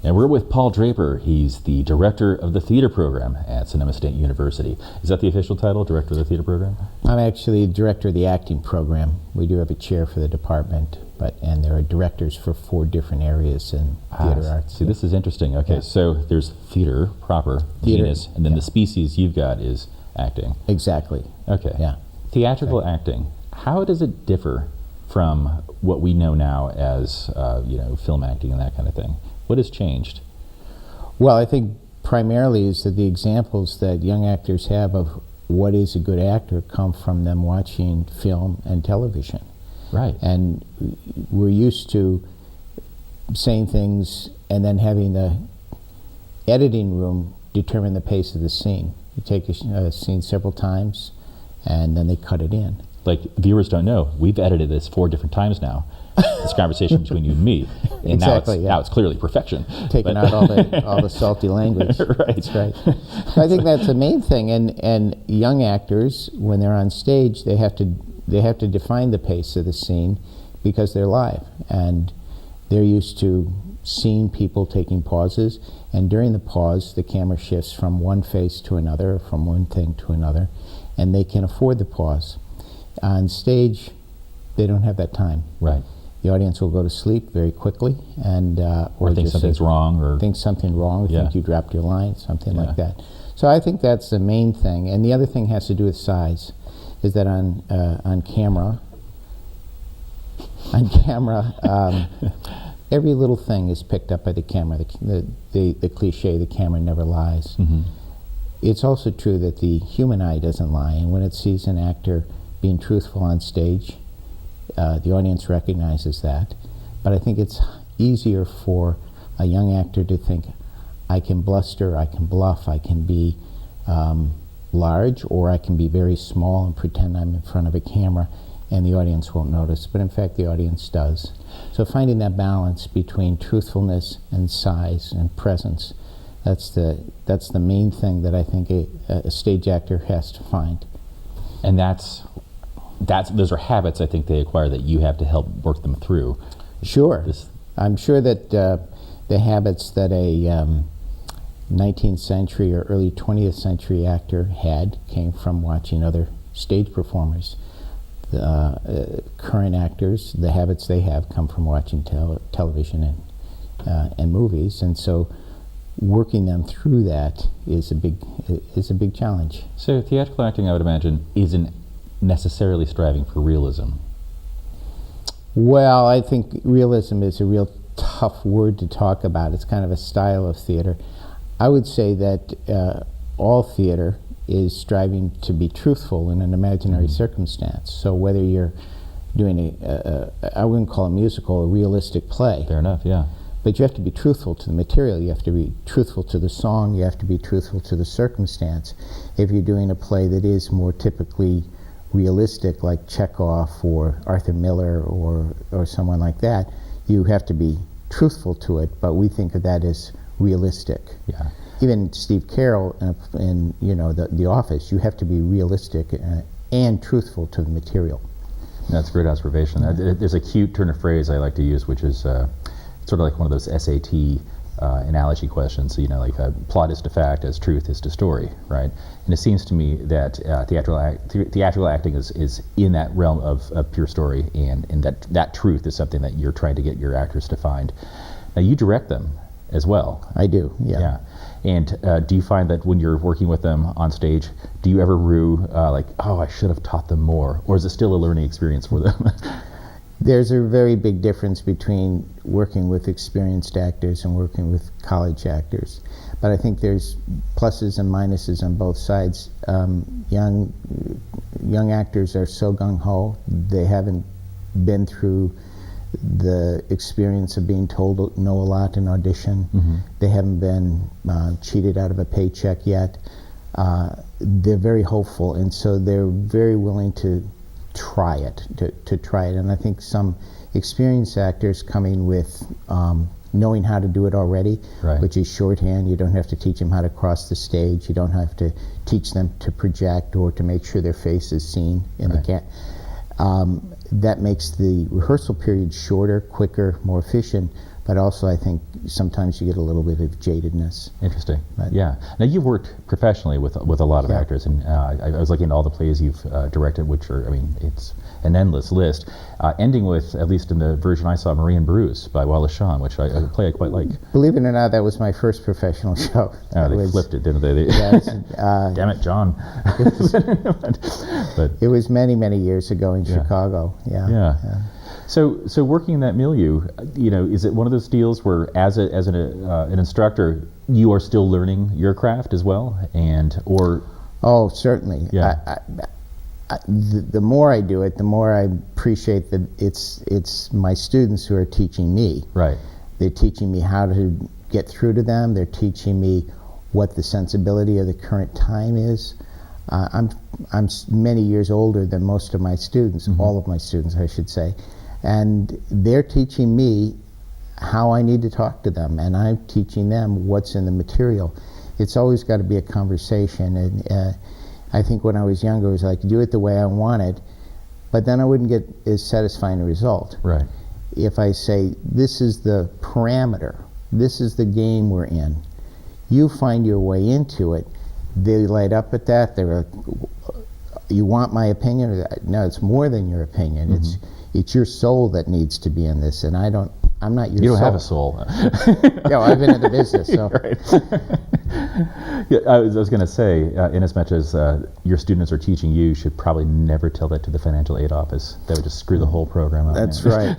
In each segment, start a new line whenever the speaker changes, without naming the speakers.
And we're with Paul Draper. He's the director of the theater program at Sonoma State University. Is that the official title, director of the theater program?
I'm actually director of the acting program. We do have a chair for the department, and there are directors for 4 different areas in theater arts.
See, this is interesting. Okay, so there's theater proper, genus, and then the species you've got is acting.
Exactly.
Okay.
Yeah.
Theatrical acting, how does it differ from what we know now as film acting and that kind of thing? What has changed?
Well, I think primarily is that the examples that young actors have of what is a good actor come from them watching film and television.
Right.
And we're used to saying things and then having the editing room determine the pace of the scene. You take a scene several times and then they cut it in.
Like, viewers don't know, we've edited this 4 different times now, this conversation between you and me. And
exactly,
now it's clearly perfection.
Taking out all the salty language.
Right.
That's right. I think that's the main thing. And young actors, when they're on stage, they have to define the pace of the scene because they're live. And they're used to seeing people taking pauses. And during the pause, the camera shifts from one face to another, from one thing to another. And they can afford the pause. On stage, they don't have that time.
Right.
The audience will go to sleep very quickly, and
or think something's wrong, or
think something wrong, think you dropped your line, something like that. So I think that's the main thing. And the other thing has to do with size, is that on camera, every little thing is picked up by the camera. The cliche, the camera never lies.
Mm-hmm.
It's also true that the human eye doesn't lie, and when it sees an actor being truthful on stage, the audience recognizes that. But I think it's easier for a young actor to think, I can bluster, I can bluff, I can be large, or I can be very small and pretend I'm in front of a camera and the audience won't notice. But in fact, the audience does. So finding that balance between truthfulness and size and presence, that's the main thing that I think a stage actor has to find.
And those are habits I think they acquire that you have to help work them through.
Sure. I'm sure that the habits that a 19th century or early 20th century actor had came from watching other stage performers. Current actors, the habits they have come from watching television and movies, and so working them through that is a big challenge.
So theatrical acting, I would imagine, isn't necessarily striving for realism.
Well, I think realism is a real tough word to talk about. It's kind of a style of theater. I would say that all theater is striving to be truthful in an imaginary circumstance. So whether you're doing I wouldn't call a musical a realistic play.
Fair enough, yeah.
But you have to be truthful to the material, you have to be truthful to the song, you have to be truthful to the circumstance. If you're doing a play that is more typically realistic, like Chekhov or Arthur Miller or someone like that, you have to be truthful to it, but we think of that as realistic.
Yeah.
Even Steve Carroll in The Office, you have to be realistic and truthful to the material.
That's a great observation. There's a cute turn of phrase I like to use, which is sort of like one of those SAT analogy questions. So, like plot is to fact as truth is to story, right? And it seems to me that theatrical acting is in that realm of pure story, and that truth is something that you're trying to get your actors to find. Now, you direct them as well.
I do, yeah.
And do you find that when you're working with them on stage, do you ever rue, I should have taught them more? Or is it still a learning experience for them?
There's a very big difference between working with experienced actors and working with college actors. But I think there's pluses and minuses on both sides. Young actors are so gung-ho, they haven't been through the experience of being told no a lot in audition. Mm-hmm. They haven't been cheated out of a paycheck yet. they're very hopeful, and so they're very willing to try it, to try it. And I think some experienced actors coming with knowing how to do it already,
Right.
which is shorthand. You don't have to teach them how to cross the stage. You don't have to teach them to project or to make sure their face is seen in
Right.
the that makes the rehearsal period shorter, quicker, more efficient, but also I think sometimes you get a little bit of jadedness.
Interesting.
But-
Yeah. Now you've worked professionally with a lot of
Yeah.
actors, and I was looking at all the plays you've directed, which are, I mean, it's an endless list. Ending with, at least in the version I saw, Marie and Bruce by Wallace Shawn, which a play I quite like.
Believe it or not, that was my first professional show.
Oh, they
was,
flipped it, didn't they?
Yes,
Damn it, John. but
it was many, many years ago in
Yeah.
Chicago. Yeah.
yeah. So working in that milieu, you know, is it one of those deals where, as an instructor, you are still learning your craft as well, or
Oh, certainly.
Yeah.
The more I do it, the more I appreciate that it's my students who are teaching me.
right?
They're teaching me how to get through to them. They're teaching me what the sensibility of the current time is. I'm many years older than most of my students, all of my students, I should say, and they're teaching me how I need to talk to them, and I'm teaching them what's in the material. It's always got to be a conversation, and I think when I was younger, it was like, do it the way I wanted, but then I wouldn't get as satisfying a result.
Right.
If I say, this is the parameter, this is the game we're in, you find your way into it, they light up at that, they're like, you want my opinion? No, it's more than your opinion. It's your soul that needs to be in this, and I'm not your soul.
You don't have a soul.
Yeah, well, I've been in the business, so.
Right. Yeah, I was going to say, in as much as your students are teaching you, should probably never tell that to the financial aid office. That would just screw the whole program up.
That's
man.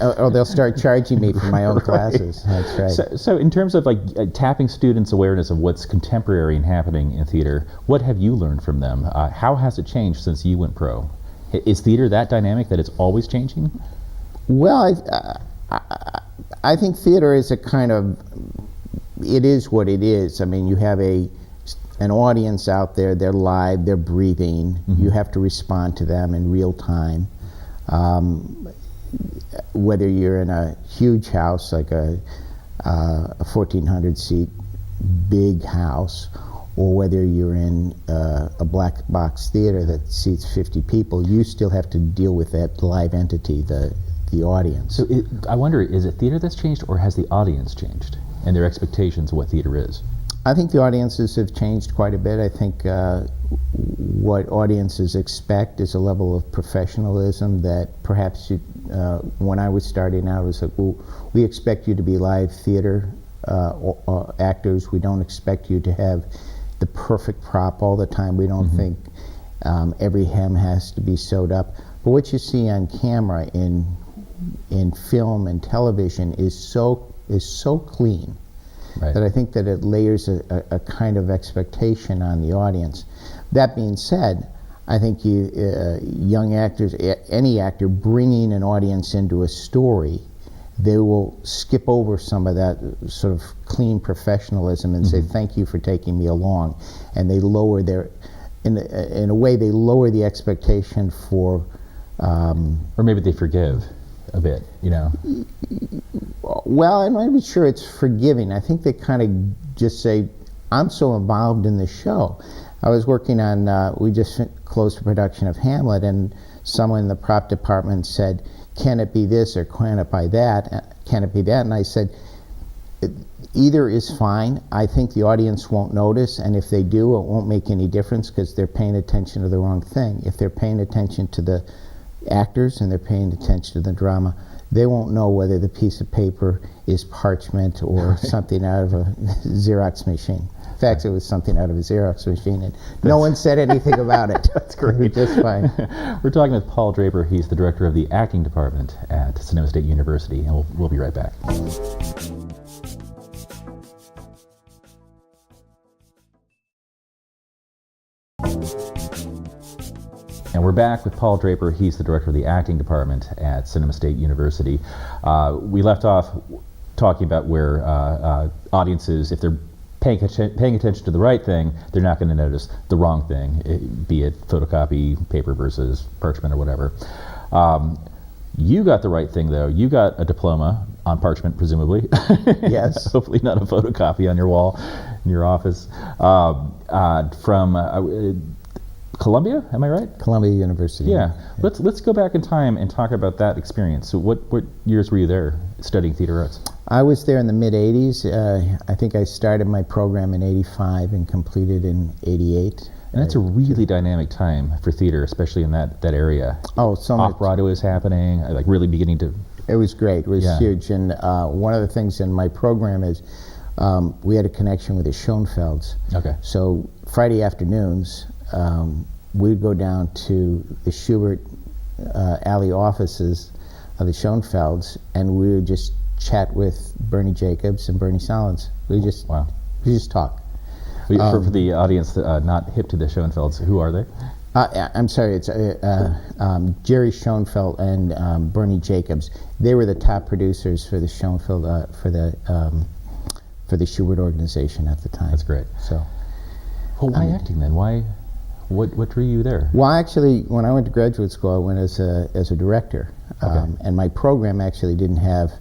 right. Or they'll start charging me for my own classes. That's right.
So in terms of like tapping students' awareness of what's contemporary and happening in theater, what have you learned from them? How has it changed since you went pro? Is theater that dynamic that it's always changing?
Well, I think theater is a kind of, it is what it is. I mean, you have an audience out there, they're live, they're breathing, you have to respond to them in real time. Whether you're in a huge house, like a 1,400 seat big house, or whether you're in a black box theater that seats 50 people, you still have to deal with that live entity, the audience.
So I wonder, is it theater that's changed, or has the audience changed and their expectations of what theater is?
I think the audiences have changed quite a bit. I think what audiences expect is a level of professionalism that perhaps when I was starting out, it was like, well, we expect you to be live theater actors. We don't expect you to have the perfect prop all the time. We don't think every hem has to be sewed up. But what you see on camera in film and television is so clean.
Right.
That I think that it layers a kind of expectation on the audience. That being said, I think young actors, any actor bringing an audience into a story, they will skip over some of that sort of clean professionalism and say, thank you for taking me along. And they lower in a way, they lower the expectation for...
or maybe they forgive a bit, you know?
Well, I'm not even sure it's forgiving. I think they kind of just say, I'm so involved in the show. I was working on, we just closed a production of Hamlet, and someone in the prop department said, can it be this or can it be that? Can it be that? And I said, either is fine. I think the audience won't notice, and if they do, it won't make any difference because they're paying attention to the wrong thing. If they're paying attention to the actors and they're paying attention to the drama, they won't know whether the piece of paper is parchment or something out of a Xerox machine. In fact, it was something out of a Xerox machine, and no one said anything about it.
That's great.
Just fine.
We're talking with Paul Draper. He's the director of the acting department at Sonoma State University, and we'll be right back. And we're back with Paul Draper. He's the director of the acting department at Sonoma State University. We left off talking about where audiences, if they're paying attention to the right thing, they're not going to notice the wrong thing, be it photocopy, paper versus parchment or whatever. You got the right thing, though. You got a diploma on parchment, presumably.
Yes.
Hopefully not a photocopy on your wall in your office. From Columbia, am I right?
Columbia University.
Yeah. Let's go back in time and talk about that experience. So what years were you there studying theater arts?
I was there in the mid-'80s. I think I started my program in '85 and completed in '88.
And that's a really dynamic time for theater, especially in that area.
Oh, so much.
Off-Broadway was happening, like really beginning to...
It was great. It was huge. And one of the things in my program is we had a connection with the Schoenfelds.
Okay.
So Friday afternoons, we'd go down to the Schubert Alley offices of the Schoenfelds, and we would just chat with Bernie Jacobs and Bernie Sahlins. We just talk.
For the audience not hip to the Schoenfelds, who are they?
I'm sorry, it's Jerry Schoenfeld and Bernie Jacobs. They were the top producers for the Schoenfeld for the Schubert organization at the time.
That's great.
So,
well, why acting then? Why? What drew you there?
Well, actually, when I went to graduate school, I went as a director, and my program actually didn't have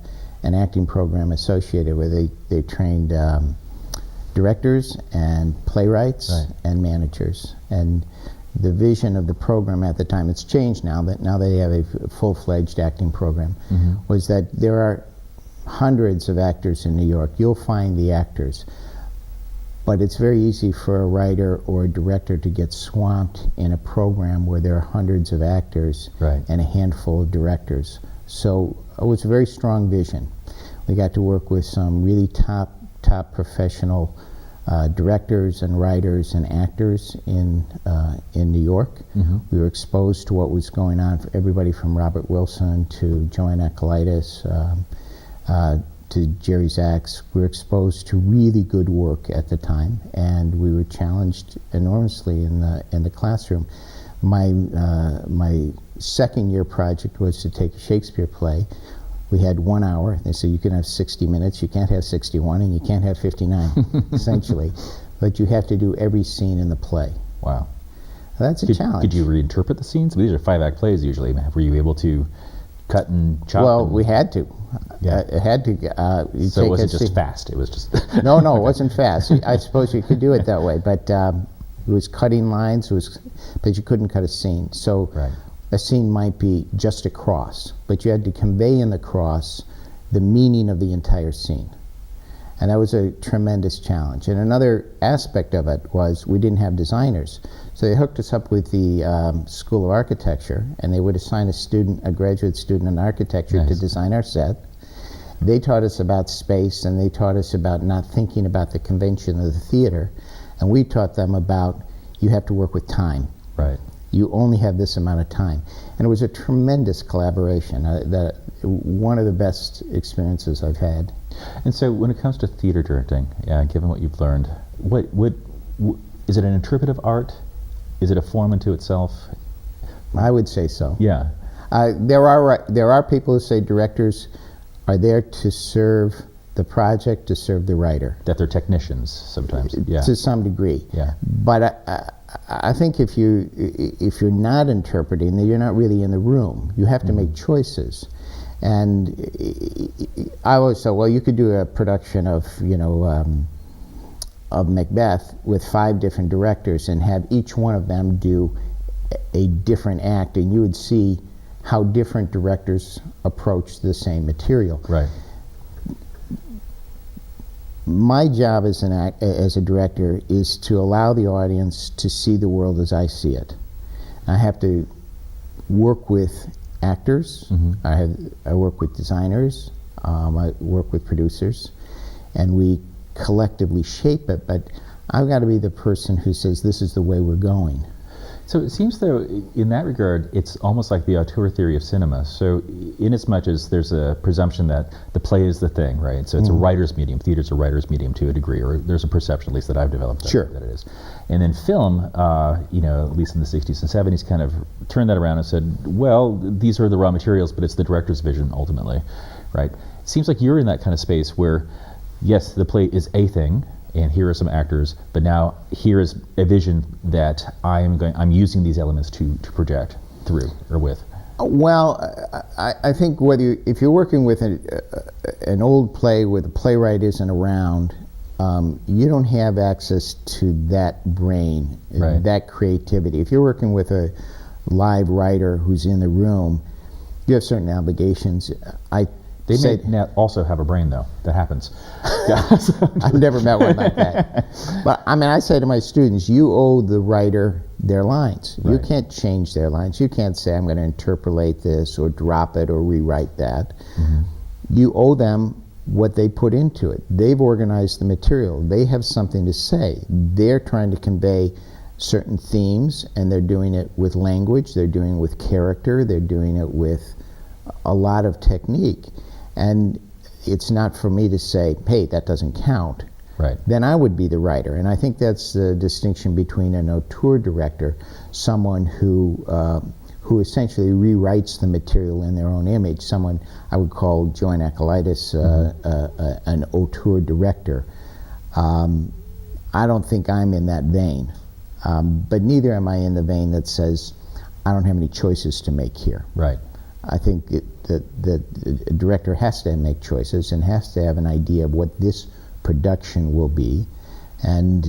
an acting program associated with it. They trained directors and playwrights and managers. And the vision of the program at the time, it's changed now, that now they have a full-fledged acting program, was that there are hundreds of actors in New York. You'll find the actors. But it's very easy for a writer or a director to get swamped in a program where there are hundreds of actors and a handful of directors. So it was a very strong vision. We got to work with some really top professional directors and writers and actors in New York. We were exposed to what was going on, for everybody from Robert Wilson to Joanne Akalitis, to Jerry Zaks. We were exposed to really good work at the time, and we were challenged enormously in the classroom. My second year project was to take a Shakespeare play. We had 1 hour. They said you can have 60 minutes, you can't have 61, and you can't have 59, essentially. But you have to do every scene in the play.
Wow.
That's a challenge.
Could you reinterpret the scenes? These are 5-act plays usually. Were you able to cut and chop?
Well, we had to.
Yeah.
It had to.
So it wasn't just fast. It was just.
No, it wasn't fast. I suppose you could do it that way, but it was cutting lines. But you couldn't cut a scene. So a scene might be just a cross, but you had to convey in the cross the meaning of the entire scene, and that was a tremendous challenge. And another aspect of it was we didn't have designers, so they hooked us up with the School of Architecture, and they would assign a graduate student in architecture to design our set. They taught us about space, and they taught us about not thinking about the convention of the theater, and we taught them about you have to work with time.
Right.
You only have this amount of time. And it was a tremendous collaboration, one of the best experiences I've had.
And so when it comes to theater directing, given what you've learned, is it an interpretive art? Is it a form unto itself?
I would say so.
Yeah.
There are people who say directors are there to serve the project, to serve the writer.
That they're technicians sometimes. Yeah.
To some degree.
Yeah.
But I think if you're not interpreting, then you're not really in the room. You have to make choices. And I always thought, well, you could do a production of Macbeth with 5 different directors and have each one of them do a different act, and you would see how different directors approach the same material.
Right.
My job as a director is to allow the audience to see the world as I see it. I have to work with actors. I work with designers. I work with producers, and we collectively shape it. But I've got to be the person who says this is the way we're going.
So it seems, though, in that regard, it's almost like the auteur theory of cinema. So in as much as there's a presumption that the play is the thing, right? So it's a writer's medium. Theater's a writer's medium to a degree, or there's a perception, at least that I've developed, that it is. And then film, at least in the 60s and 70s, kind of turned that around and said, well, these are the raw materials, but it's the director's vision, ultimately, right? It seems like you're in that kind of space where, yes, the play is a thing, and here are some actors, but now here is a vision that I'm using these elements to project through or with.
Well, I think if you're working with an old play where the playwright isn't around, you don't have access to that brain,
right.
that creativity. If you're working with a live writer who's in the room, you have certain obligations.
They may now also have a brain, though. That happens.
I've never met one like that. But I mean, I say to my students, you owe the writer their lines.
Right.
You can't change their lines. You can't say, I'm going to interpolate this or drop it or rewrite that. Mm-hmm. You owe them what they put into it. They've organized the material. They have something to say. They're trying to convey certain themes, and they're doing it with language. They're doing it with character. They're doing it with a lot of technique. And it's not for me to say, hey, that doesn't count.
Right.
Then I would be the writer. And I think that's the distinction between an auteur director, someone who essentially rewrites the material in their own image, someone I would call Joan Akalaitis an auteur director. I don't think I'm in that vein. But neither am I in the vein that says, I don't have any choices to make here.
Right.
I think that the director has to make choices and has to have an idea of what this production will be. And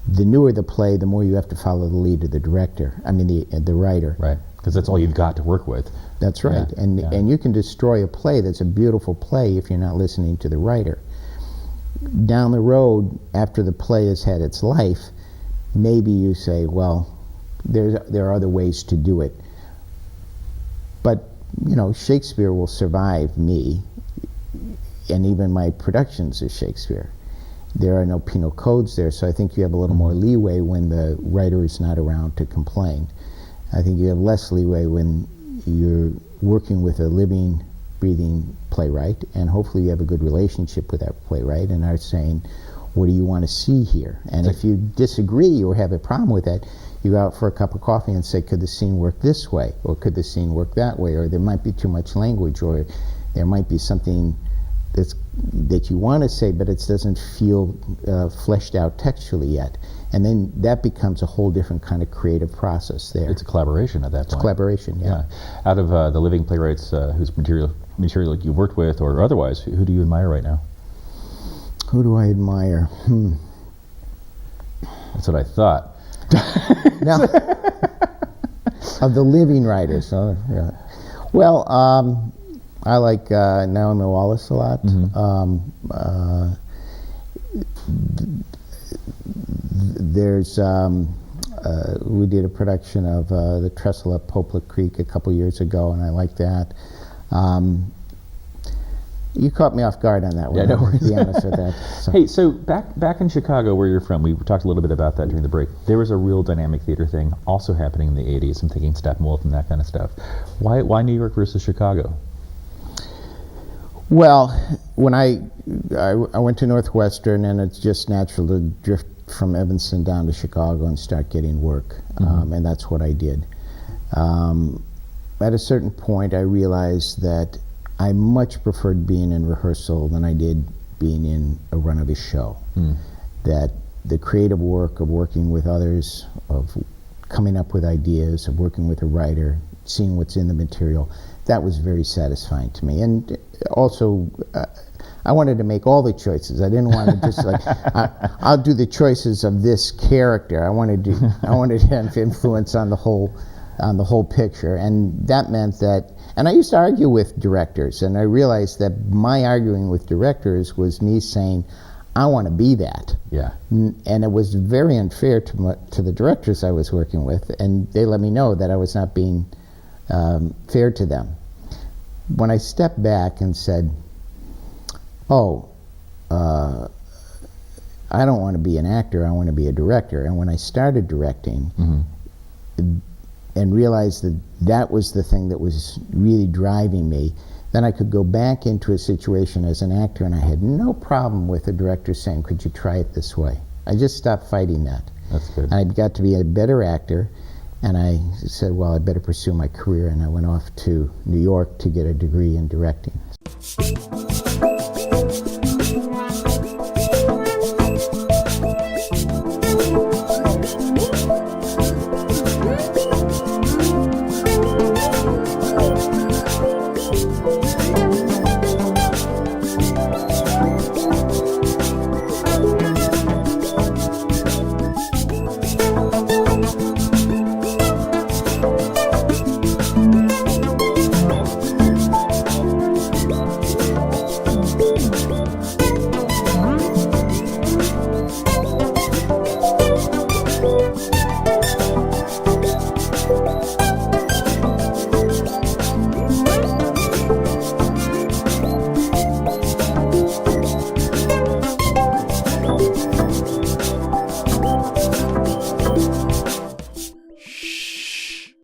the newer the play, the more you have to follow the lead of the director. I mean, the writer.
Right, because that's all you've got to work with.
That's right.
Yeah.
And you can destroy a play that's a beautiful play if you're not listening to the writer. Down the road, after the play has had its life, maybe you say, well, there are other ways to do it. But, you know, Shakespeare will survive me, and even my productions of Shakespeare. There are no penal codes there, so I think you have a little more leeway when the writer is not around to complain. I think you have less leeway when you're working with a living, breathing playwright, and hopefully you have a good relationship with that playwright and are saying, what do you want to see here? And if you disagree or have a problem with that, you go out for a cup of coffee and say, could the scene work this way? Or could the scene work that way? Or there might be too much language, or there might be something that you want to say, but it doesn't feel fleshed out textually yet. And then that becomes a whole different kind of creative process there.
It's a collaboration at that point.
It's collaboration, yeah.
Out of the living playwrights whose material you've worked with or otherwise, who do you admire right now?
Who do I admire?
That's what I thought.
Now, of the living writers. Yeah. Well, I like Naomi Wallace a lot. Mm-hmm. There's we did a production of the Trestle at Poplar Creek a couple years ago, and I like that. You caught me off guard on that one.
Yeah, no worries.
To be honest with that. So.
Hey, so back in Chicago, where you're from, we talked a little bit about that during the break. There was a real dynamic theater thing also happening in the 80s. I'm thinking Steppenwolf and that kind of stuff. Why New York versus Chicago?
Well, when I went to Northwestern, and it's just natural to drift from Evanston down to Chicago and start getting work, and that's what I did. At a certain point, I realized that I much preferred being in rehearsal than I did being in a run of a show. That the creative work of working with others, of coming up with ideas, of working with a writer, seeing what's in the material, that was very satisfying to me. And also, I wanted to make all the choices. I didn't want to just like, I'll do the choices of this character. I wanted to have influence on the whole picture, and that meant that. And I used to argue with directors, and I realized that my arguing with directors was me saying, I want to be that.
Yeah.
And it was very unfair to the directors I was working with, and they let me know that I was not being fair to them. When I stepped back and said, I don't want to be an actor, I want to be a director. And when I started directing, and realized that that was the thing that was really driving me, then I could go back into a situation as an actor, and I had no problem with the director saying, could you try it this way? I just stopped fighting that.
That's good.
And I got to be a better actor, and I said, well, I better pursue my career, and I went off to New York to get a degree in directing.